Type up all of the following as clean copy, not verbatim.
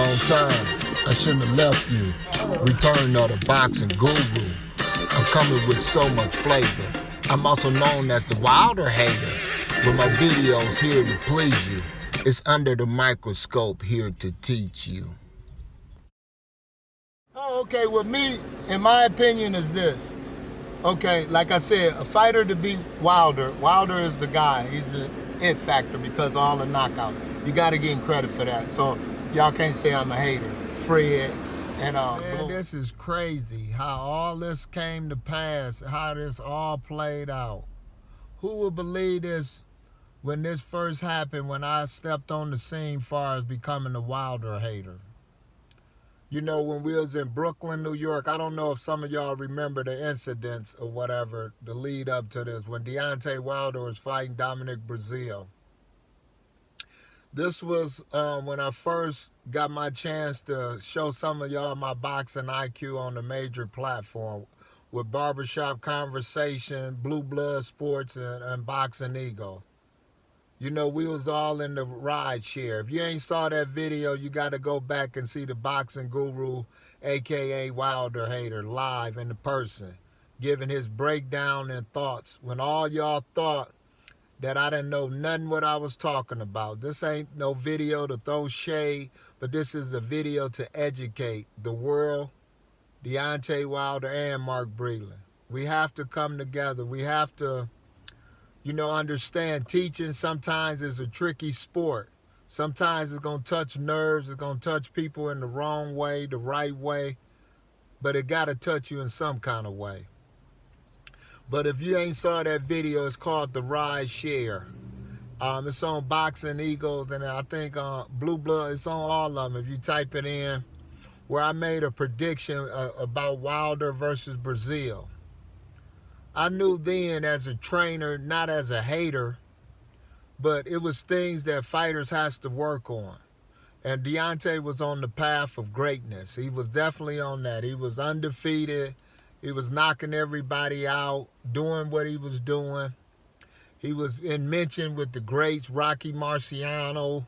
wrong time. I shouldn't have left you. Return of the boxing guru. I'm coming with so much flavor. I'm also known as the wilder hater. With my videos here to please you. It's under the microscope here to teach you. Oh, okay, with me, in my opinion, is this. Okay, like I said, a fighter to beat Wilder. Wilder is the guy. He's the it factor because of all the knockout. You got to give him credit for that. So y'all can't say I'm a hater. Fred and Man, this is crazy how all this came to pass, how this all played out. Who would believe this when this first happened, when I stepped on the scene far as becoming a Wilder hater? You know, when we was in Brooklyn, New York, I don't know if some of y'all remember the incidents or whatever, the lead up to this, when Deontay Wilder was fighting Dominic Breeland. This was when I first got my chance to show some of y'all my boxing IQ on the major platform with Barbershop Conversation, Blueblood Sports, and Boxingego. You know, we was all in the ride share. If you ain't saw that video, you got to go back and see the boxing guru, a.k.a. Wilder hater, live in the person, giving his breakdown and thoughts. When all y'all thought that I didn't know nothing what I was talking about. This ain't no video to throw shade, but this is a video to educate the world, Deontay Wilder and Mark Breeland. We have to come together. We have to, you know, understand teaching sometimes is a tricky sport. Sometimes it's going to touch nerves. It's going to touch people in the wrong way, the right way. But it got to touch you in some kind of way. But if you ain't saw that video, it's called The Ride Share. It's on Boxingego, and I think Blueblood, it's on all of them if you type it in, where I made a prediction about Wilder versus Breeland. I knew then as a trainer, not as a hater, but it was things that fighters has to work on. And Deontay was on the path of greatness. He was definitely on that. He was undefeated. He was knocking everybody out, doing what he was doing. He was in mention with the greats, Rocky Marciano,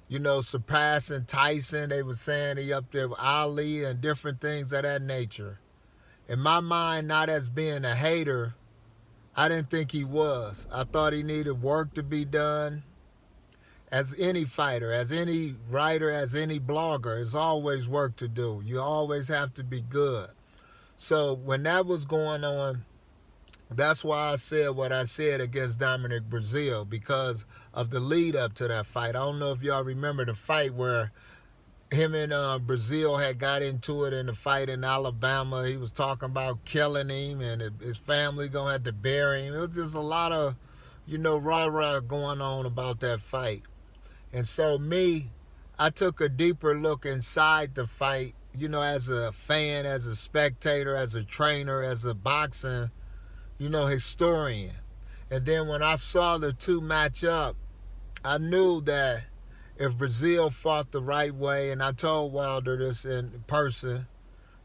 you know, surpassing Tyson. They were saying he up there with Ali and different things of that nature. In my mind, not as being a hater, I didn't think he was. I thought he needed work to be done. As any fighter, as any writer, as any blogger, there's always work to do. You always have to be good. So when that was going on, that's why I said what I said against Dominic Breeland, because of the lead up to that fight. I don't know if y'all remember the fight where him and Breeland had got into it in the fight in Alabama. He was talking about killing him and his family going to have to bury him. It was just a lot of, you know, rah-rah going on about that fight. And so I took a deeper look inside the fight, you know, as a fan, as a spectator, as a trainer, as a boxing, you know, historian. And then when I saw the two match up, I knew that if Breeland fought the right way, and I told Wilder this in person,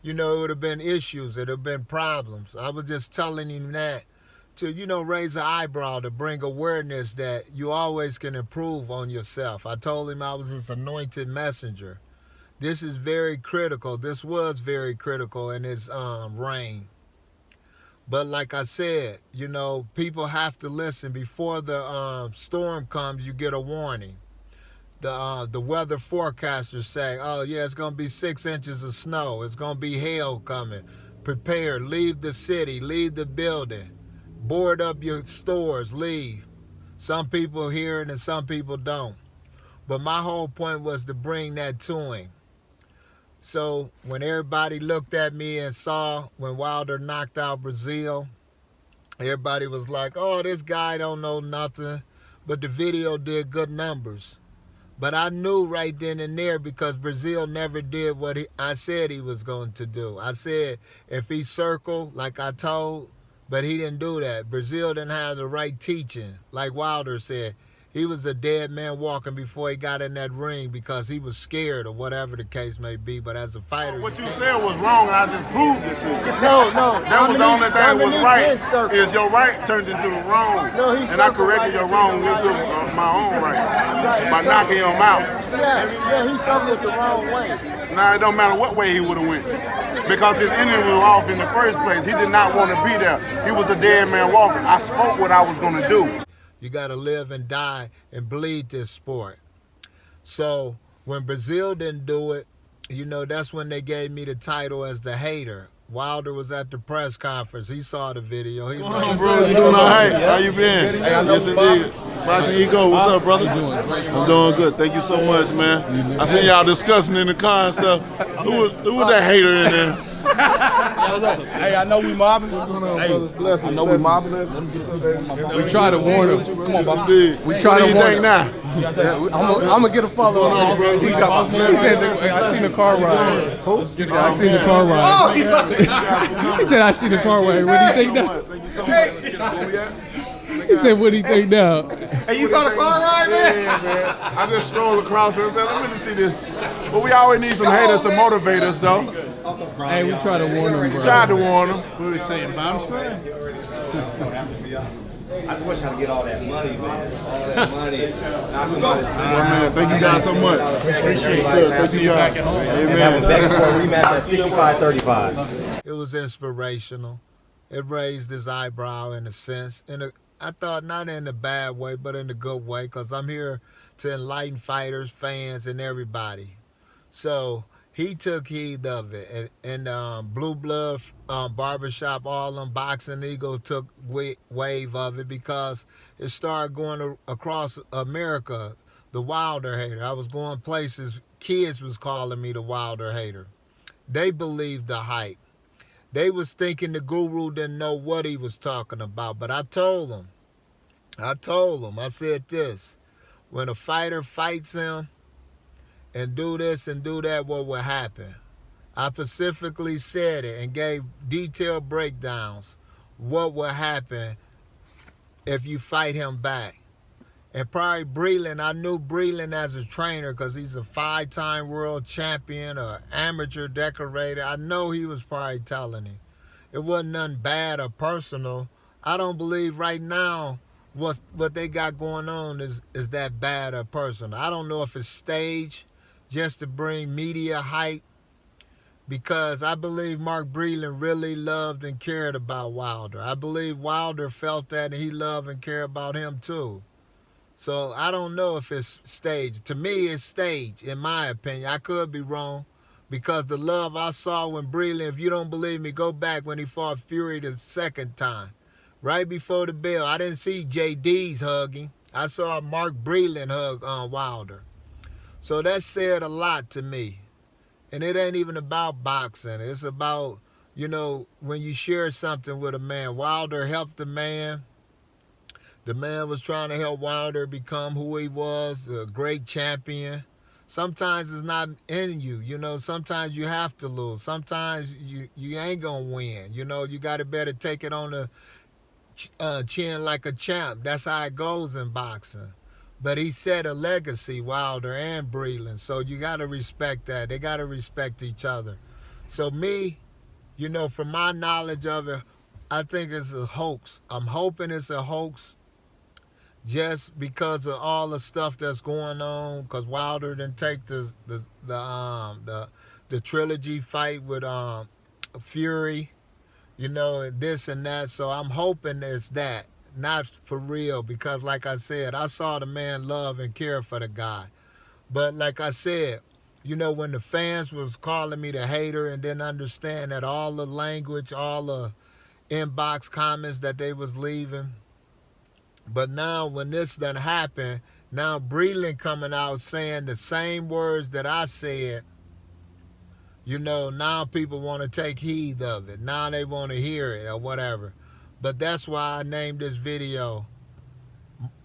you know, it would have been issues, it would have been problems. I was just telling him that to, you know, raise an eyebrow, to bring awareness that you always can improve on yourself. I told him I was his anointed messenger. This is very critical. This was very critical in his reign. But like I said, you know, people have to listen. Before the storm comes, you get a warning. The weather forecasters say, oh yeah, it's going to be 6 inches of snow. It's going to be hail coming. Prepare, leave the city, leave the building. Board up your stores, leave. Some people hear it and some people don't. But my whole point was to bring that to him. So when everybody looked at me and saw when Wilder knocked out Breeland, everybody was like, oh, this guy don't know nothing. But the video did good numbers. But I knew right then and there, because Breeland never did what I said he was going to do. I said if he circled like I told, but he didn't do that. Breeland didn't have the right teaching. Like Wilder said, he was a dead man walking before he got in that ring because he was scared or whatever the case may be. But as a fighter, what you said was wrong, and I just proved it to you. No, that was the only thing that was right. Is your right turned into wrong, and I corrected your wrong into my own right by knocking him out. Yeah, he circled the wrong way. Now it don't matter what way he would have went, because his enemy was off in the first place. He did not want to be there. He was a dead man walking. I spoke what I was going to do. You got to live and die and bleed this sport. So when Brazil didn't do it, you know, that's when they gave me the title as the hater. Wilder was at the press conference. He saw the video. He was like, bro, you doing all right? How you been? Hey, yes, indeed. Boxingego, what's up, brother? I'm doing good. Thank you so much, man. I see y'all discussing in the car and stuff. Who was that hater in there? Hey, I know we mobbing. Hey, I know we mobbing. We try to warn them. Come on, Bob. We try to warn them. Now? I'm gonna get a follow up. I seen the car ride. I seen the car ride. He said I seen the car ride. What do you think now? He said, what do you think now? Hey, you saw the car ride, man? Yeah, man. I just strolled across and said, let me just see this. But we always need some haters to motivate us, though. Hey, we try to warn them, bro. We tried to warn them. What are we saying, bomb squad? I just wish I could get all that money, man. All that money. Man, thank you guys so much. Appreciate it, sir. Thank you guys. Amen. Begging for a rematch at 65-35. It was inspirational. It raised his eyebrow in a sense. I thought not in a bad way, but in a good way, because I'm here to enlighten fighters, fans, and everybody. So he took heed of it. And Blueblood, Barbershop, all them Boxingego took wave of it because it started going across America, the Wilder hater. I was going places, kids was calling me the Wilder hater. They believed the hype. They was thinking the guru didn't know what he was talking about, but I told them, I said this, when a fighter fights him and do this and do that, what will happen? I specifically said it and gave detailed breakdowns what will happen if you fight him back. And probably Breeland, I knew Breeland as a trainer because he's a 5-time world champion, or amateur decorator. I know he was probably telling him. It wasn't nothing bad or personal. I don't believe right now what they got going on is that bad or personal. I don't know if it's staged just to bring media hype, because I believe Mark Breeland really loved and cared about Wilder. I believe Wilder felt that and he loved and cared about him too. So I don't know if it's staged. To me, it's staged, in my opinion. I could be wrong, because the love I saw when Breeland, if you don't believe me, go back when he fought Fury the second time. Right before the bell, I didn't see JD's hugging. I saw Mark Breeland hug Wilder. So that said a lot to me. And it ain't even about boxing. It's about, you know, when you share something with a man. Wilder helped the man. The man was trying to help Wilder become who he was, a great champion. Sometimes it's not in you, you know. Sometimes you have to lose. Sometimes you ain't going to win. You know, you got to better take it on the chin like a champ. That's how it goes in boxing. But he set a legacy, Wilder and Breeland. So you got to respect that. They got to respect each other. So me, you know, from my knowledge of it, I think it's a hoax. I'm hoping it's a hoax, just because of all the stuff that's going on, because Wilder didn't take the trilogy fight with Fury, you know, and this and that. So I'm hoping it's that, not for real, because like I said, I saw the man love and care for the guy. But like I said, you know, when the fans was calling me the hater and didn't understand that all the language, all the inbox comments that they was leaving. But now when this done happened, now Breeland coming out saying the same words that I said, you know, now people want to take heed of it. Now they want to hear it or whatever. But that's why I named this video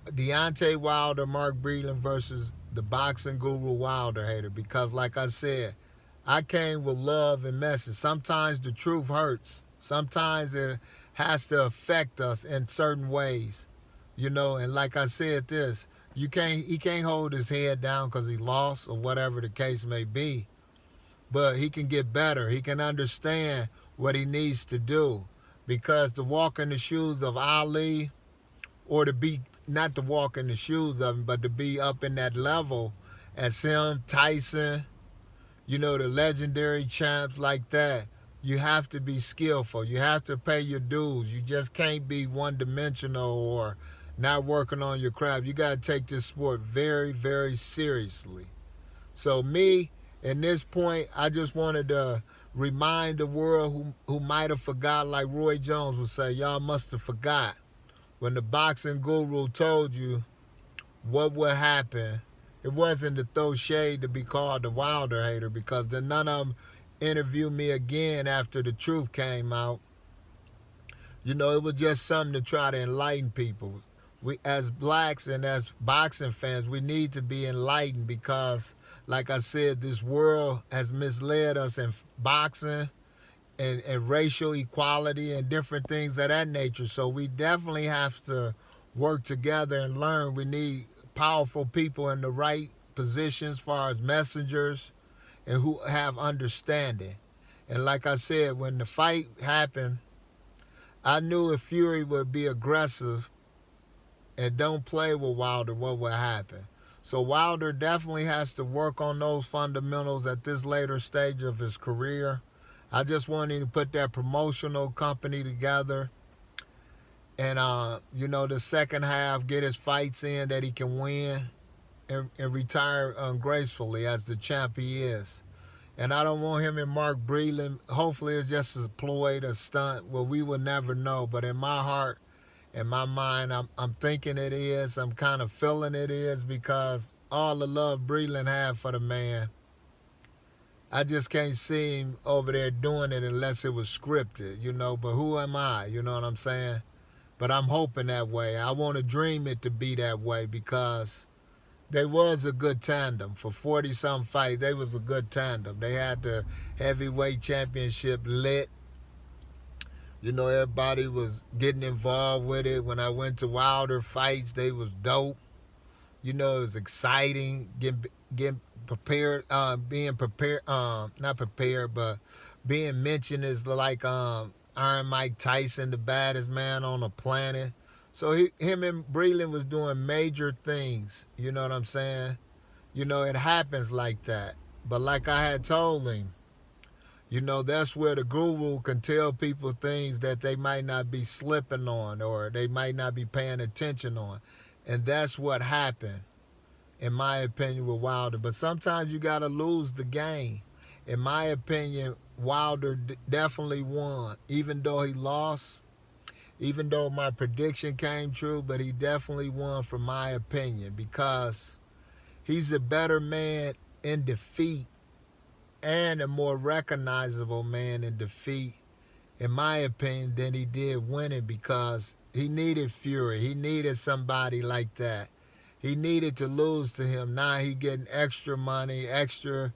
Deontay Wilder, Mark Breeland versus the boxing guru Wilder hater. Because like I said, I came with love and message. Sometimes the truth hurts. Sometimes it has to affect us in certain ways. You know, and like I said this, He can't hold his head down because he lost or whatever the case may be. But he can get better. He can understand what he needs to do. Because to walk in the shoes of Ali, or to be, not to walk in the shoes of him, but to be up in that level as him, Tyson, you know, the legendary champs like that, you have to be skillful. You have to pay your dues. You just can't be one-dimensional or not working on your craft. You got to take this sport very, very seriously. So me, in this point, I just wanted to remind the world who might have forgot, like Roy Jones would say, y'all must have forgot when the boxing guru told you what would happen. It wasn't to throw shade to be called the Wilder hater, because then none of them interviewed me again after the truth came out. You know, it was just something to try to enlighten people. We, as blacks and as boxing fans, we need to be enlightened because, like I said, this world has misled us in boxing and racial equality and different things of that nature. So we definitely have to work together and learn. We need powerful people in the right positions as far as messengers and who have understanding. And like I said, when the fight happened, I knew if Fury would be aggressive and don't play with Wilder, what would happen. So Wilder definitely has to work on those fundamentals at this later stage of his career. I just wanted to put that promotional company together and, you know, the second half, get his fights in that he can win and retire gracefully as the champ he is. And I don't want him and Mark Breeland. Hopefully it's just a ploy, a stunt. Well, we will never know. But in my heart, in my mind, I'm thinking it is. I'm kind of feeling it is, because all the love Breeland had for the man, I just can't see him over there doing it unless it was scripted, you know. But who am I? You know what I'm saying? But I'm hoping that way. I want to dream it to be that way, because they was a good tandem. For 40-something fights, they was a good tandem. They had the heavyweight championship lit. You know, everybody was getting involved with it. When I went to Wilder fights, they was dope. You know, it was exciting, getting prepared, being prepared, not prepared, but being mentioned as like Iron Mike Tyson, the baddest man on the planet. So him and Breeland was doing major things, you know what I'm saying? You know, it happens like that. But like I had told him, you know, that's where the guru can tell people things that they might not be slipping on or they might not be paying attention on. And that's what happened, in my opinion, with Wilder. But sometimes you got to lose the game. In my opinion, Wilder definitely won, even though he lost, even though my prediction came true, but he definitely won from my opinion, because he's a better man in defeat and a more recognizable man in defeat, in my opinion, than he did winning, because he needed Fury. He needed somebody like that. He needed to lose to him. Now he getting extra money, extra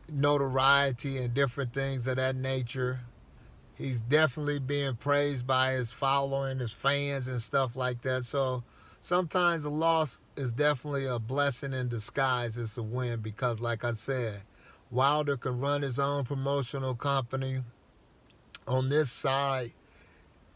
notoriety and different things of that nature. He's definitely being praised by his following, his fans and stuff like that. So sometimes a loss is definitely a blessing in disguise. It's a win, because like I said, Wilder can run his own promotional company on this side,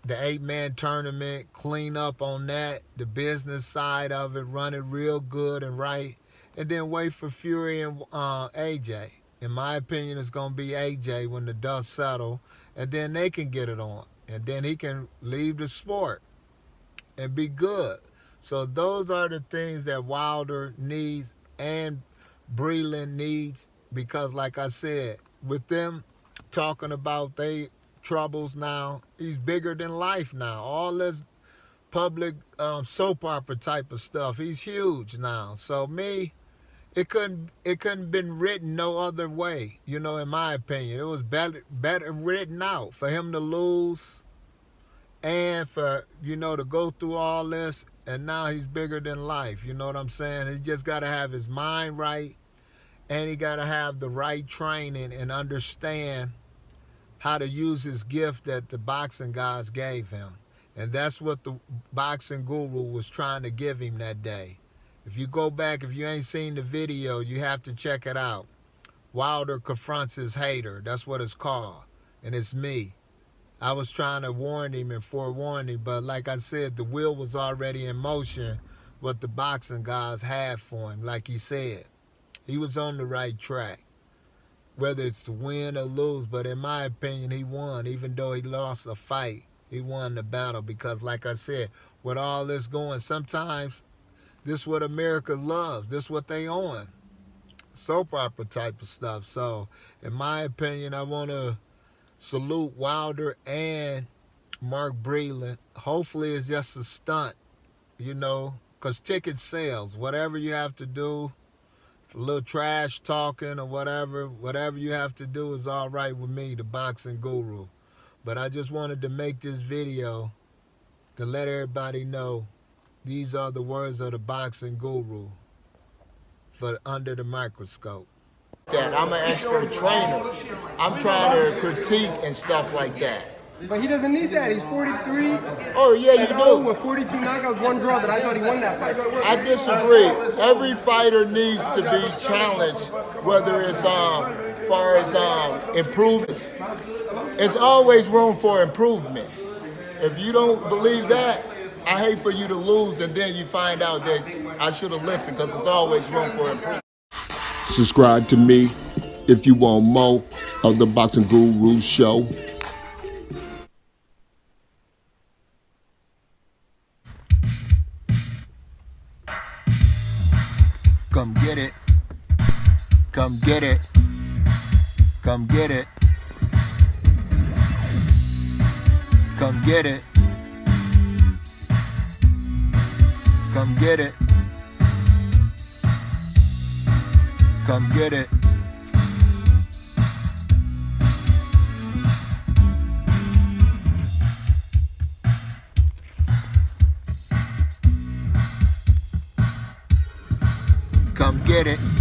the 8-man tournament, clean up on that, the business side of it, run it real good and right, and then wait for Fury and AJ. In my opinion, it's going to be AJ when the dust settles, and then they can get it on. And then he can leave the sport and be good. So those are the things that Wilder needs and Breeland needs, because like I said, with them talking about they troubles now, he's bigger than life now. All this public soap opera type of stuff, he's huge now. So me, it couldn't been written no other way, you know, in my opinion. It was better written out for him to lose and for, you know, to go through all this, and now he's bigger than life, you know what I'm saying? He just got to have his mind right, and he got to have the right training and understand how to use his gift that the boxing gods gave him. And that's what the boxing guru was trying to give him that day. If you go back, if you ain't seen the video, you have to check it out. Wilder confronts his hater. That's what it's called. And it's me. I was trying to warn him and forewarn him, but like I said, the wheel was already in motion, what the boxing guys had for him, like he said. He was on the right track, whether it's to win or lose, but in my opinion, he won. Even though he lost a fight, he won the battle because, like I said, with all this going, sometimes this is what America loves. This is what they on. Soap opera type of stuff. So, in my opinion, I want to salute Wilder and Mark Breeland. Hopefully it's just a stunt, you know, because ticket sales, whatever you have to do, a little trash talking or whatever you have to do is all right with me, the boxing guru. But I just wanted to make this video to let everybody know these are the words of the boxing guru for Under the Microscope. That I'm an expert trainer. I'm trying to critique and stuff like that. But he doesn't need that. He's 43. Oh yeah, you do. With 42 knockouts, one draw. That I thought he won that fight. I disagree. Every fighter needs to be challenged, whether it's far as improvements. It's always room for improvement. If you don't believe that, I hate for you to lose and then you find out that I should have listened, because there's always room for improvement. Subscribe to me if you want more of the Boxing Guru Show. Come get it. Come get it. Come get it. Come get it. Come get it. Come get it. Come get it.